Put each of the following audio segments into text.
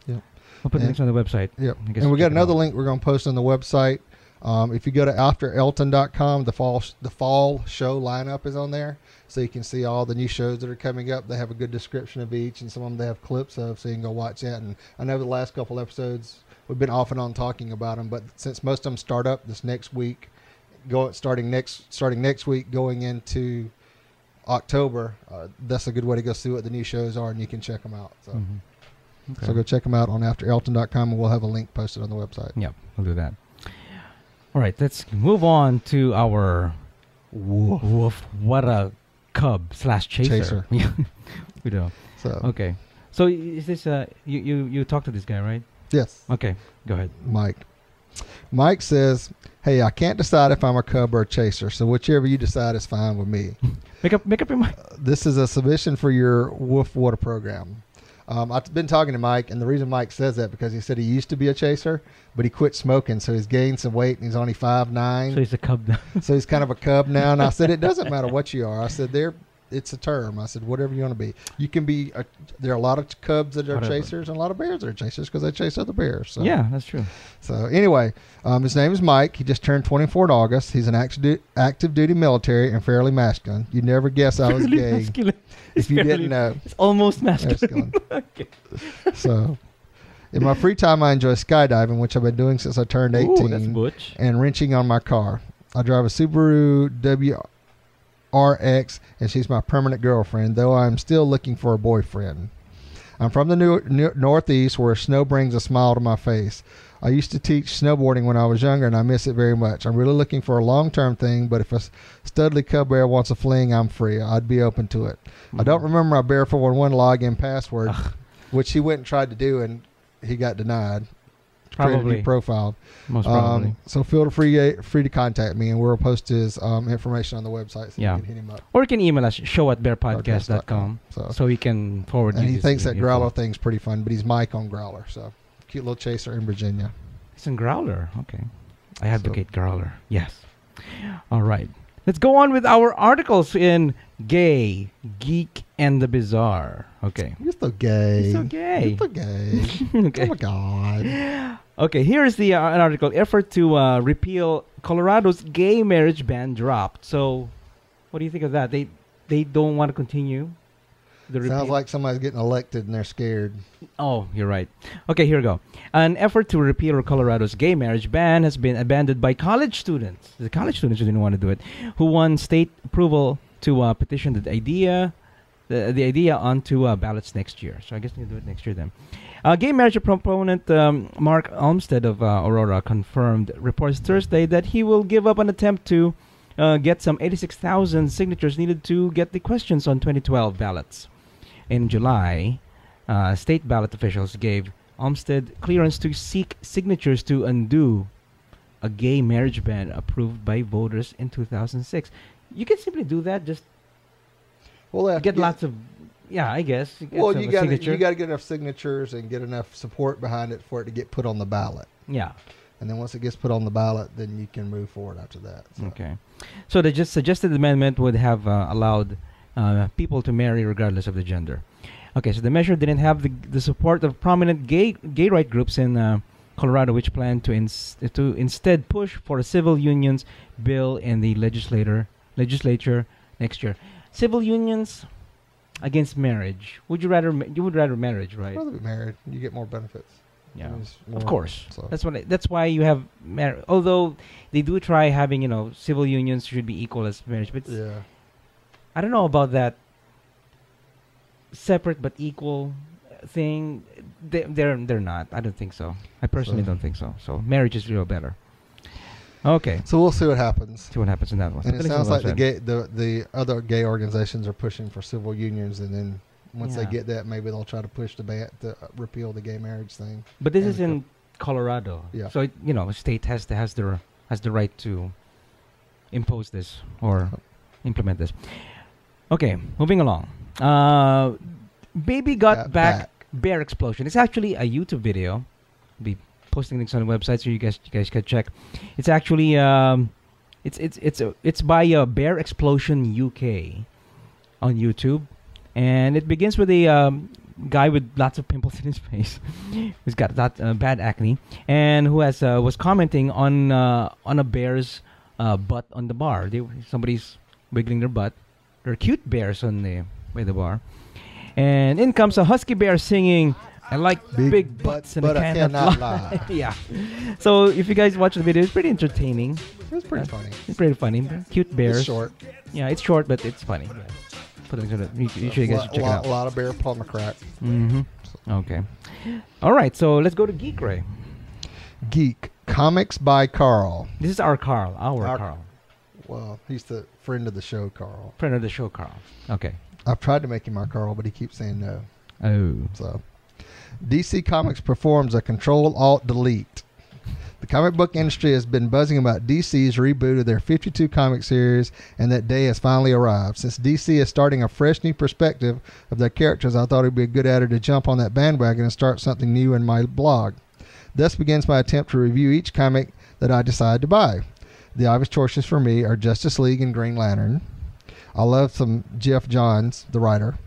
Yep. We'll put links on the website. Yep. And we got another link we're going to post on the website. If you go to afterelton.com, the fall show lineup is on there, so you can see all the new shows that are coming up. They have a good description of each, and some of them they have clips of, so you can go watch that. And I know the last couple episodes we've been off and on talking about them, but since most of them start up this next week, starting next week going into October, that's a good way to go see what the new shows are, and you can check them out. So, so go check them out on afterelton.com, and we'll have a link posted on the website. Yep, we'll do that. All right, let's move on to our woof. What a cub / chaser. We do. So okay. So is this you talked to this guy, right? Yes. Okay, go ahead. Mike says, "Hey, I can't decide if I'm a cub or a chaser, so whichever you decide is fine with me." Make up your mind. This is a submission for your Wolf Water program. I've been talking to Mike, and the reason Mike says that because he said he used to be a chaser, but he quit smoking, so he's gained some weight, and he's only 5'9". So he's a cub now. So he's kind of a cub now. And I said, it doesn't matter what you are. I said, it's a term. I said, whatever you want to be. You can be. There are a lot of cubs that are chasers and a lot of bears that are chasers because they chase other bears. So. Yeah, that's true. So anyway, his name is Mike. He just turned 24 in August. He's an active duty military and fairly masculine. You'd never guess I was gay masculine. if you didn't know. It's almost masculine. Okay. So in my free time, I enjoy skydiving, which I've been doing since I turned 18. Ooh, that's butch. And wrenching on my car. I drive a Subaru WRX, and she's my permanent girlfriend, though I'm still looking for a boyfriend. I'm from the Northeast, where snow brings a smile to my face. I used to teach snowboarding when I was younger, and I miss it very much. I'm really looking for a long-term thing, but if a studly cub bear wants a fling, I'm free. I'd be open to it. I don't remember my Bear 411 login password, which he went and tried to do, and he got denied. Probably profiled. Most probably. So feel free to contact me, and we'll post his information on the website, so you can hit him up. Or you can email us, show@bearpodcast.com, so we can forward you. And he thinks that Growler thing's pretty fun, but he's Mike on Growler, so cute little chaser in Virginia. It's in Growler. Okay. I advocate Growler. Yes. All right. Let's go on with our articles in Gay, Geek, and the Bizarre. Okay. You're so gay. You're so gay. You're so gay. Okay. Oh, my God. Okay, here's the an article. Effort to repeal Colorado's gay marriage ban dropped. So, what do you think of that? They don't want to continue the repeal? Sounds like somebody's getting elected and they're scared. Oh, you're right. Okay, here we go. An effort to repeal Colorado's gay marriage ban has been abandoned by college students. The college students who didn't want to do it, who won state approval to petition the idea onto ballots next year. So I guess they'll do it next year then. Gay marriage proponent Mark Olmsted of Aurora confirmed reports Thursday that he will give up an attempt to get some 86,000 signatures needed to get the questions on 2012 ballots. In July, state ballot officials gave Olmsted clearance to seek signatures to undo a gay marriage ban approved by voters in 2006. You can simply do that, just get lots of... Yeah, I guess. You got to get enough signatures and get enough support behind it for it to get put on the ballot. Yeah. And then once it gets put on the ballot, then you can move forward after that. So. Okay. So the just suggested amendment would have allowed people to marry regardless of the gender. Okay, so the measure didn't have the support of prominent gay right groups in Colorado, which plan to instead push for a civil unions bill in the legislature next year. Civil unions against marriage. You would rather marriage, right? I'd rather be married. You get more benefits. Yeah, of course. So. That's why you have marriage. Although they do try having, civil unions should be equal as marriage, but I don't know about that separate but equal thing. They're not. I don't think so. I personally don't think so. So marriage is real better. Okay. So we'll see what happens. See what happens in that one. And it sounds like the other gay organizations are pushing for civil unions, and then once they get that, maybe they'll try to push to repeal the gay marriage thing. But this is in Colorado. Yeah. So a state has the right to impose this or implement this. Okay, moving along. Baby got back bear explosion. It's actually a YouTube video. I'll be posting links on the website so you guys can check. It's actually it's by Bear Explosion UK on YouTube, and it begins with a guy with lots of pimples in his face, who's got that bad acne, and who has was commenting on a bear's butt on the bar. Somebody's wiggling their butt. They're cute bears on the by the bar, and in comes a husky bear singing, "I like big butts and but I cannot lie." lie. Yeah. So if you guys watch the video, it's pretty entertaining. It's pretty funny. It's pretty funny. Cute bears. It's short. Yeah, it's short, but it's funny. Yeah. Put it into the, you should guys should check it out. A lot of bear palmer crack. Mm-hmm. Okay. All right, so let's go to Geek Ray. Geek Comics by Carl. This is our Carl. Our Carl. Well, he's the friend of the show, Carl. Friend of the show, Carl. Okay. I've tried to make him our Carl, but he keeps saying no. Oh. So, DC Comics performs a Control-Alt-Delete. The comic book industry has been buzzing about DC's reboot of their 52 comic series, and that day has finally arrived. Since DC is starting a fresh new perspective of their characters, I thought it would be a good idea to jump on that bandwagon and start something new in my blog. Thus begins my attempt to review each comic that I decide to buy. The obvious choices for me are Justice League and Green Lantern. I love some Jeff Johns, the writer.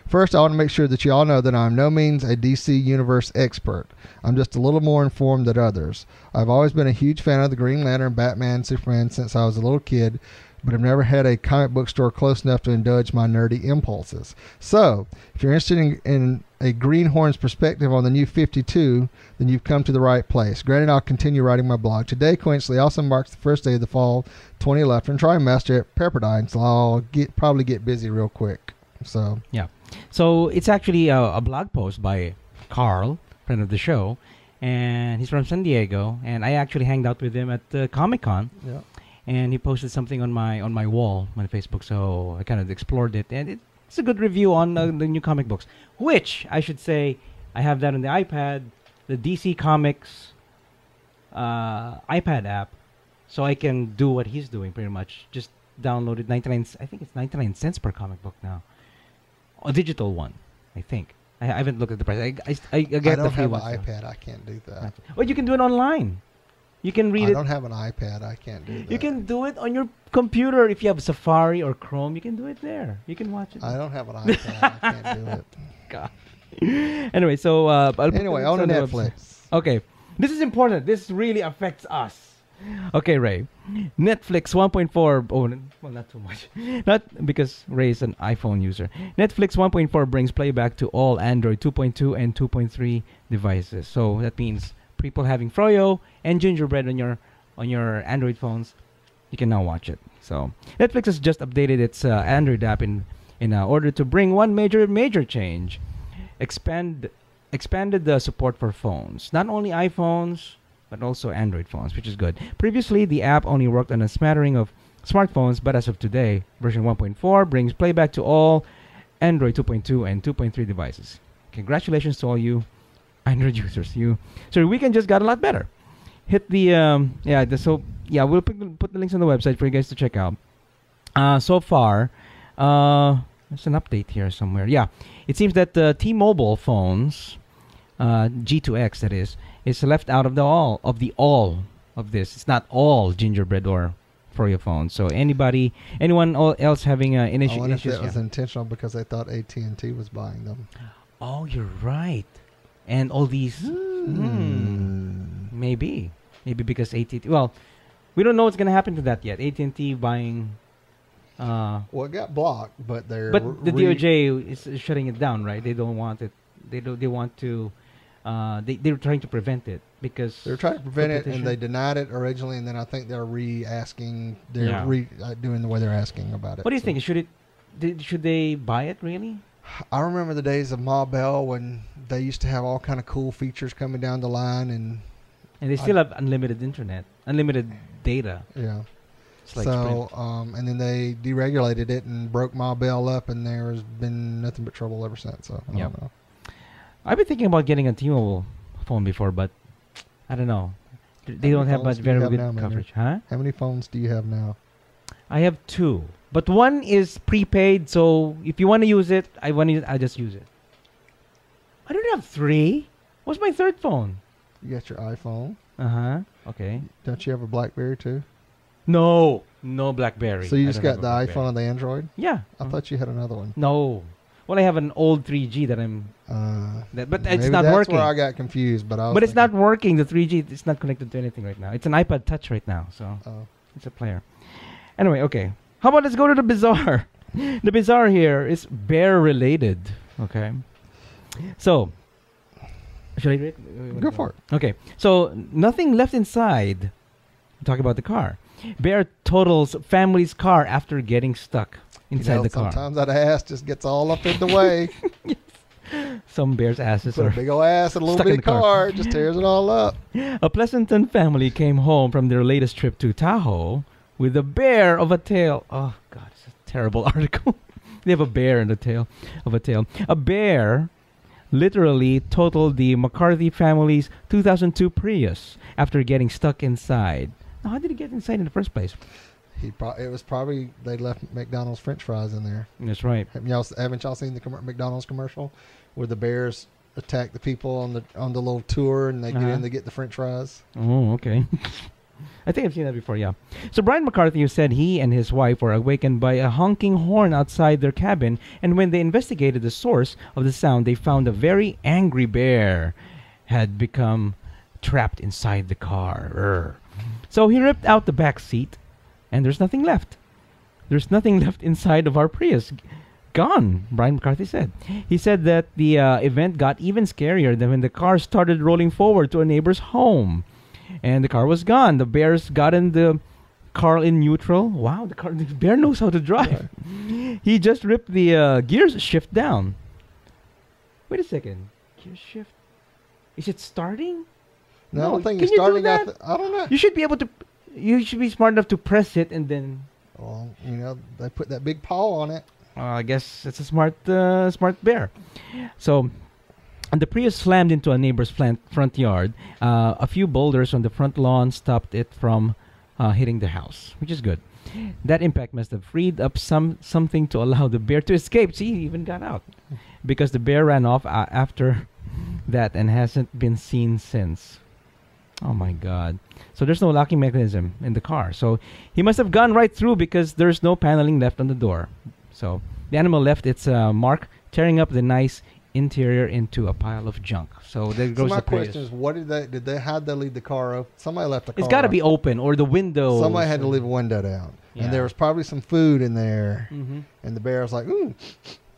First, I want to make sure that you all know that I'm no means a DC Universe expert. I'm just a little more informed than others. I've always been a huge fan of the Green Lantern, Batman, Superman since I was a little kid, but I've never had a comic book store close enough to indulge my nerdy impulses. So, if you're interested in a Greenhorn's perspective on the new 52, then you've come to the right place. Granted, I'll continue writing my blog. Today, coincidentally, also marks the first day of the fall 2011 trimester at Pepperdine, so I'll probably get busy real quick. So yeah. So it's actually a blog post by Carl, friend of the show, and he's from San Diego, and I actually hanged out with him at Comic-Con. Yeah. And he posted something on my wall on Facebook, so I kind of explored it, and it's a good review on the new comic books, which I should say I have that on the iPad, the DC Comics iPad app, so I can do what he's doing pretty much. Just download it, 99. I think it's 99 cents per comic book now. A digital one, I think. I haven't looked at the price. I get the free one. I don't have an iPad. I can't do that. Well, you can do it online. You can read it. I don't have an iPad. I can't do that. You can do it on your computer. If you have Safari or Chrome, you can do it there. You can watch it. I don't have an iPad. I can't do it. God. Anyway, so anyway, on Netflix. Okay, this is important. This really affects us. Okay, Ray. Netflix 1.4. Oh, well, not too much. Not because Ray is an iPhone user. Netflix 1.4 brings playback to all Android 2.2 and 2.3 devices. So that means people having Froyo and Gingerbread on your Android phones, you can now watch it. So Netflix has just updated its Android app in order to bring one major change. Expanded the support for phones, not only iPhones but also Android phones, which is good. Previously, the app only worked on a smattering of smartphones, but as of today, version 1.4 brings playback to all Android 2.2 and 2.3 devices. Congratulations to all you Android users. So your weekend just got a lot better. Hit the we'll put the links on the website for you guys to check out. So far, there's an update here somewhere. Yeah, it seems that the T-Mobile phones, G2X that is left out of all of this. It's not all Gingerbread or Froyo phones. So anyone else having an issue? I wonder if that was intentional because they thought AT&T was buying them. Oh, you're right. And all these, maybe because AT&T. Well, we don't know what's going to happen to that yet. AT&T buying. Well, it got blocked, but they're. But the DOJ is shutting it down, right? They don't want it. They want to. They're trying to prevent it because they're trying to prevent it, and they denied it originally, and then I think they're re-asking. They're doing the way they're asking about it. What do you think? Should they buy it really? I remember the days of Ma Bell when they used to have all kind of cool features coming down the line, and they still have unlimited internet, unlimited data. Yeah. Like so, and then they deregulated it and broke Ma Bell up, and there's been nothing but trouble ever since. So I don't know. I've been thinking about getting a T-Mobile phone before, but I don't know. They don't have much very good coverage, huh? How many phones do you have now? I have 2, but one is prepaid. So if you want to use it, I just use it. I don't have 3. What's my 3rd phone? You got your iPhone. Okay. Don't you have a BlackBerry too? No BlackBerry. So you just got the iPhone and the Android? Yeah. I thought you had another one. No. Well, I have an old 3G that I'm. But it's maybe not that's working. where I got confused, but But it's not working. The 3G it's not connected to anything right now. It's an iPod Touch right now, so it's a player. Anyway, okay. How about let's go to the bizarre? The bizarre here is bear related. Okay. So, should I read? Go for it. Okay. So nothing left inside. Talk about the car. Bear totals family's car after getting stuck inside the car. Sometimes that ass just gets all up in the way. Some bears' asses Put are a big old ass in a little stuck in bitty the car. car, just tears it all up. A Pleasanton family came home from their latest trip to Tahoe with a bear of a tail. Oh, God, it's a terrible article. They have a bear in the tail of a tail. A bear literally totaled the McCarthy family's 2002 Prius after getting stuck inside. Now, how did he get inside in the first place? It was probably they left McDonald's French fries in there. That's right. Haven't y'all seen the McDonald's commercial where the bears attack the people on the little tour and they get in to get the French fries? Oh, okay. I think I've seen that before, yeah. So Brian McCarthy said he and his wife were awakened by a honking horn outside their cabin, and when they investigated the source of the sound, they found a very angry bear had become trapped inside the car. Urgh. So he ripped out the back seat, and there's nothing left. There's nothing left inside of our Prius. Gone, Brian McCarthy said. He said that the event got even scarier than when the car started rolling forward to a neighbor's home. And the car was gone. The bears got in the car in neutral. Wow, the bear knows how to drive. Right. He just ripped the gears shift down. Wait a second. Gear shift? Is it starting? No, I don't think it's starting. I don't know. You should be able to. You should be smart enough to press it and then. Well, they put that big paw on it. I guess it's a smart bear. So. And the Prius slammed into a neighbor's front yard. A few boulders on the front lawn stopped it from hitting the house, which is good. That impact must have freed up something to allow the bear to escape. See, he even got out. Because the bear ran off after that and hasn't been seen since. Oh, my God. So there's no locking mechanism in the car. So he must have gone right through because there's no paneling left on the door. So the animal left its mark, tearing up the nice interior into a pile of junk. So there goes my the Prius. question is, what how'd they leave the car open? Somebody left the car. It's got to be open, or the window. Somebody had to leave a window down, and there was probably some food in there. And the bear was like, "Ooh,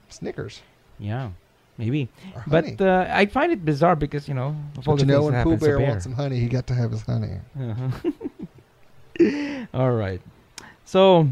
Snickers." Yeah, maybe. Or but I find it bizarre because of all but the things when that Pooh happens, Bear wants some honey, he got to have his honey. All right. So